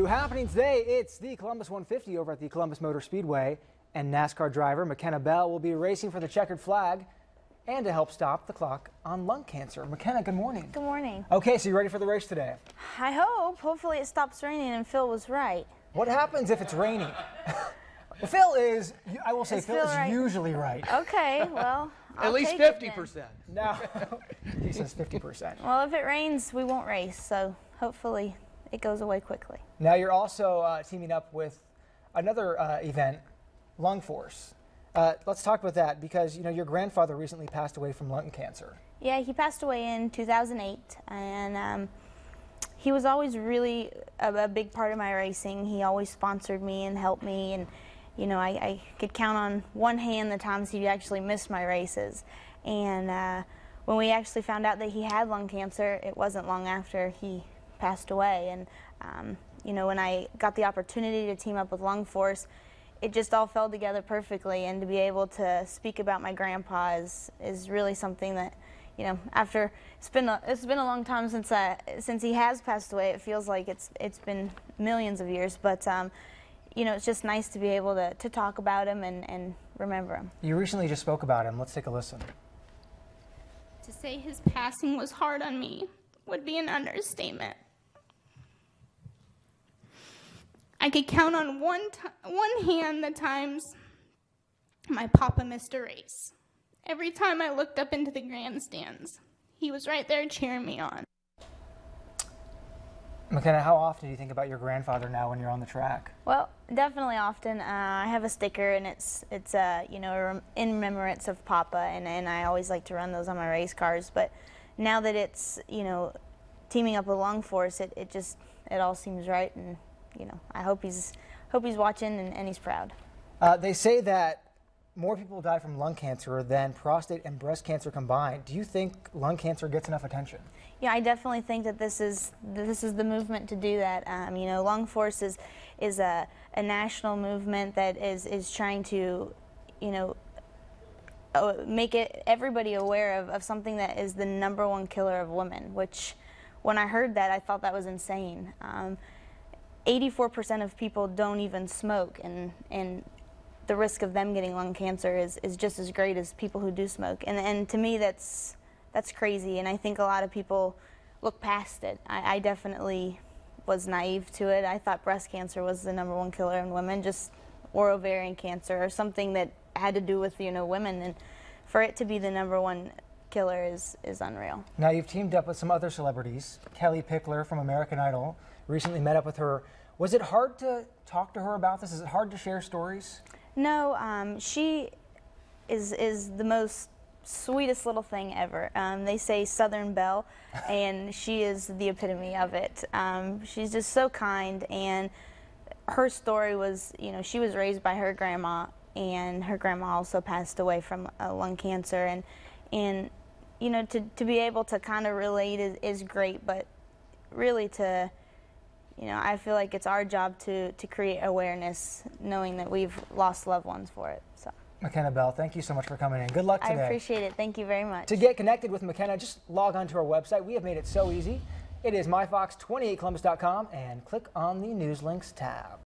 Happening today, it's the Columbus 150 over at the Columbus Motor Speedway, and NASCAR driver Mackena will be racing for the checkered flag and to help stop the clock on lung cancer. Mackena, good morning. Good morning. Okay, so you ready for the race today? I hope. Hopefully it stops raining and Phil was right. What happens if it's raining? Phil is, I will say, Phil is right? usually right. Okay, well, At least 50%. No, he says 50%. Well, if it rains, we won't race, so hopefully it goes away quickly. Now you're also teaming up with another event, Lung Force. Let's talk about that because your grandfather recently passed away from lung cancer. Yeah, he passed away in 2008, and he was always really a big part of my racing. He always sponsored me and helped me, and I could count on one hand the times he actually missed my races. And when we actually found out that he had lung cancer, it wasn't long after he passed away. And when I got the opportunity to team up with Lung Force, it just all fell together perfectly. And to be able to speak about my grandpa is really something that, after it's been a long time since he has passed away. It feels like it's been millions of years, but it's just nice to be able to talk about him and remember him. You recently just spoke about him. Let's take a listen. To say his passing was hard on me would be an understatement. I could count on one hand the times my papa missed a race. Every time I looked up into the grandstands, he was right there cheering me on. Mackena, how often do you think about your grandfather now when you're on the track? Well, definitely often. I have a sticker, and it's in remembrance of Papa, and I always like to run those on my race cars. But now that it's teaming up with Lung Force, it all seems right, and I hope he's watching and he's proud. They say that more people die from lung cancer than prostate and breast cancer combined. Do you think lung cancer gets enough attention? Yeah, I definitely think that this is the movement to do that. Lung Force is a national movement that is trying to, make everybody aware of something that is the #1 killer of women. Which, when I heard that, I thought that was insane. 84% of people don't even smoke, and the risk of them getting lung cancer is just as great as people who do smoke. And to me, that's crazy, and I think a lot of people look past it. I definitely was naive to it. I thought breast cancer was the #1 killer in women, or ovarian cancer, or something that had to do with women, and for it to be the #1 killer is unreal. Now you've teamed up with some other celebrities. Kellie Pickler from American Idol recently met up with her. Was it hard to talk to her about this? Is it hard to share stories? No, she is the most sweetest little thing ever. They say Southern Belle, and she is the epitome of it. She's just so kind, and her story was, she was raised by her grandma, and her grandma also passed away from lung cancer, and to be able to kind of relate is great, but really to I feel like it's our job to create awareness, knowing that we've lost loved ones for it. So. Mackena, thank you so much for coming in. Good luck today. I appreciate it. Thank you very much. To get connected with Mackena, just log on to our website. We have made it so easy. It is myfox28columbus.com and click on the News Links tab.